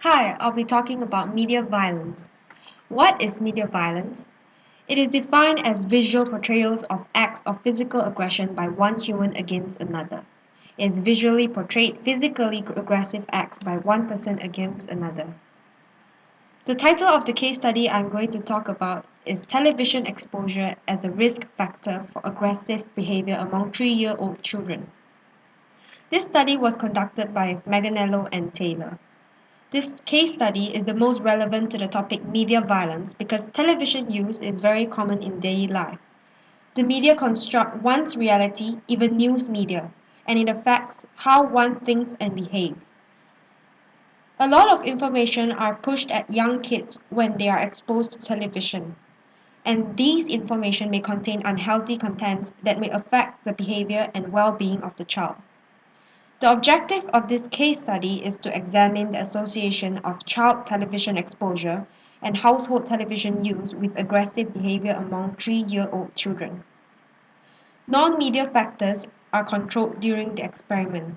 Hi, I'll be talking about media violence. What is media violence? It is defined as visual portrayals of acts of physical aggression by one human against another. It is visually portrayed physically aggressive acts by one person against another. The title of the case study I'm going to talk about is Television Exposure as a Risk Factor for Aggressive Behavior Among 3-year-old Children. This study was conducted by Manganiello and Taylor. This case study is the most relevant to the topic media violence because television use is very common in daily life. The media construct one's reality, even news media, and it affects how one thinks and behaves. A lot of information are pushed at young kids when they are exposed to television, and these information may contain unhealthy contents that may affect the behavior and well-being of the child. The objective of this case study is to examine the association of child television exposure and household television use with aggressive behavior among 3-year-old children. Non-media factors are controlled during the experiment.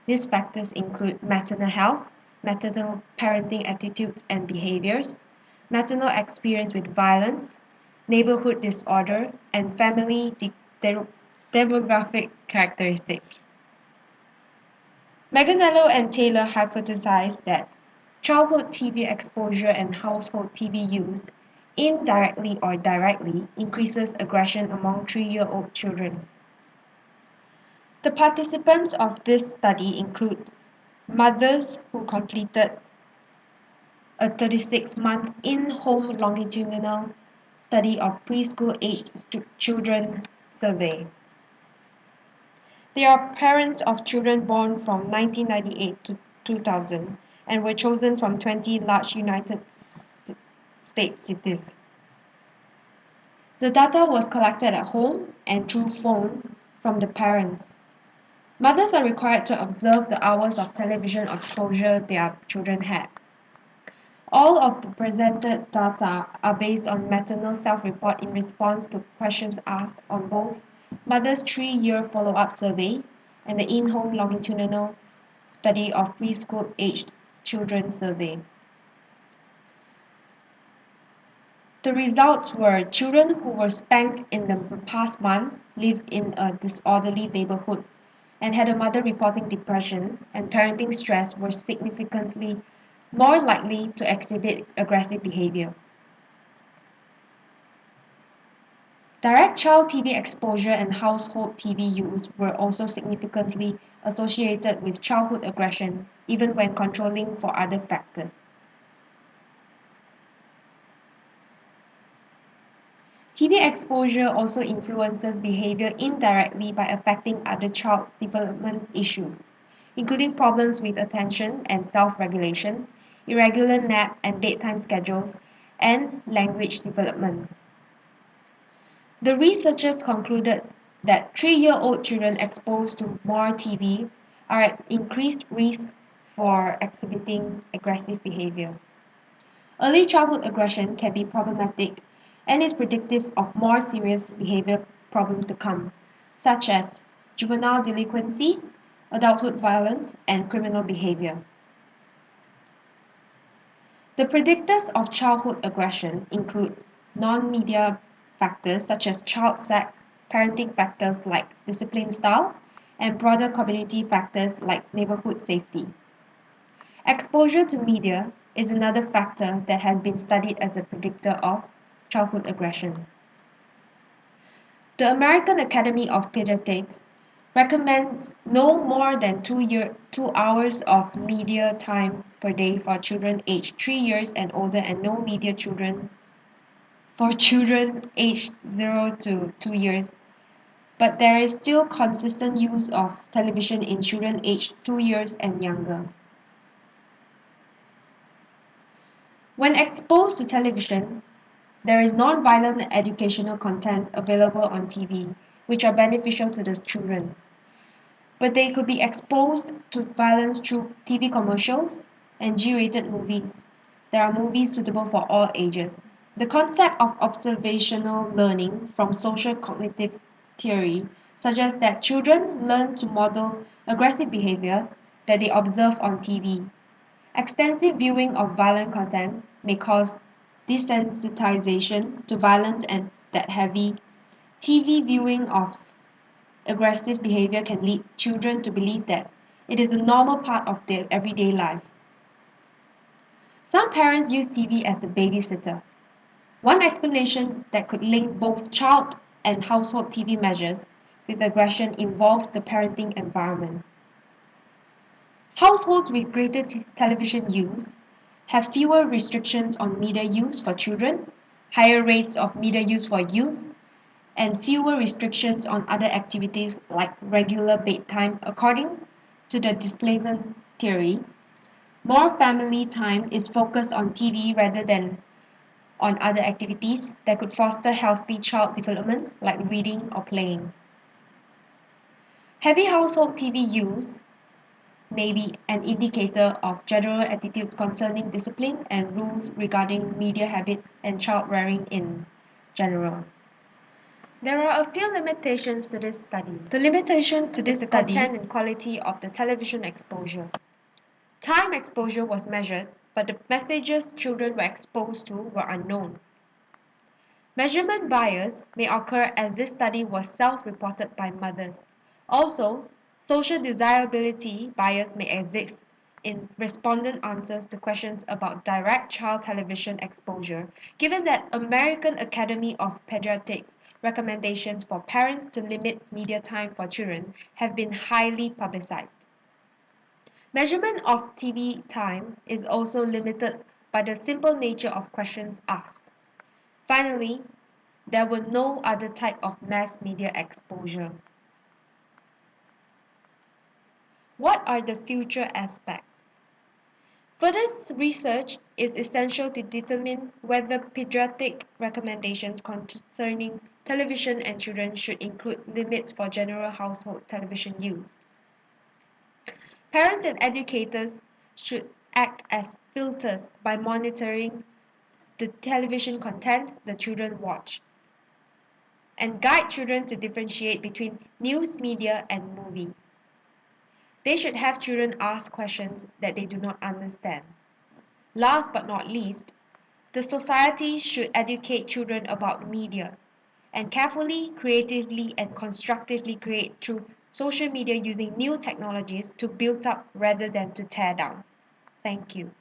These factors include maternal health, maternal parenting attitudes and behaviors, maternal experience with violence, neighborhood disorder, and family demographic characteristics. Manganiello and Taylor hypothesized that childhood TV exposure and household TV use, indirectly or directly, increases aggression among 3-year-old children. The participants of this study include mothers who completed a 36-month in-home longitudinal study of preschool-aged children survey. They are parents of children born from 1998 to 2000 and were chosen from 20 large United States cities. The data was collected at home and through phone from the parents. Mothers are required to observe the hours of television exposure their children had. All of the presented data are based on maternal self-report in response to questions asked on both Mother's 3-year follow-up survey and the in-home longitudinal study of preschool-aged children survey. The results were children who were spanked in the past month lived in a disorderly neighborhood and had a mother reporting depression and parenting stress were significantly more likely to exhibit aggressive behavior. Direct child TV exposure and household TV use were also significantly associated with childhood aggression, even when controlling for other factors. TV exposure also influences behavior indirectly by affecting other child development issues, including problems with attention and self-regulation, irregular nap and bedtime schedules, and language development. The researchers concluded that 3-year-old children exposed to more TV are at increased risk for exhibiting aggressive behavior. Early childhood aggression can be problematic and is predictive of more serious behavior problems to come, such as juvenile delinquency, adulthood violence, and criminal behavior. The predictors of childhood aggression include non-media factors such as child sex, parenting factors like discipline style, and broader community factors like neighborhood safety. Exposure to media is another factor that has been studied as a predictor of childhood aggression. The American Academy of Pediatrics recommends no more than 2 hours of media time per day for children aged 3 years and older and no media children for children aged 0 to 2 years. But there is still consistent use of television in children aged 2 years and younger. When exposed to television, there is non-violent educational content available on TV, which are beneficial to the children. But they could be exposed to violence through TV commercials and G-rated movies. There are movies suitable for all ages. The concept of observational learning from social cognitive theory suggests that children learn to model aggressive behavior that they observe on TV. Extensive viewing of violent content may cause desensitization to violence, and that heavy TV viewing of aggressive behavior can lead children to believe that it is a normal part of their everyday life. Some parents use TV as the babysitter. One explanation that could link both child and household TV measures with aggression involves the parenting environment. Households with greater television use have fewer restrictions on media use for children, higher rates of media use for youth, and fewer restrictions on other activities like regular bedtime. According to the displacement theory, more family time is focused on TV rather than on other activities that could foster healthy child development like reading or playing. Heavy household TV use may be an indicator of general attitudes concerning discipline and rules regarding media habits and child rearing in general. There are a few limitations to this study. The limitation to this study is the content and quality of the television exposure. Time exposure was measured, but the messages children were exposed to were unknown. Measurement bias may occur as this study was self-reported by mothers. Also, social desirability bias may exist in respondent answers to questions about direct child television exposure, given that American Academy of Pediatrics recommendations for parents to limit media time for children have been highly publicized. Measurement of TV time is also limited by the simple nature of questions asked. Finally, there were no other type of mass media exposure. What are the future aspects? Further research is essential to determine whether pediatric recommendations concerning television and children should include limits for general household television use. Parents and educators should act as filters by monitoring the television content the children watch and guide children to differentiate between news media and movies. They should have children ask questions that they do not understand. Last but not least, the society should educate children about media and carefully, creatively, and constructively create through social media using new technologies to build up rather than to tear down. Thank you.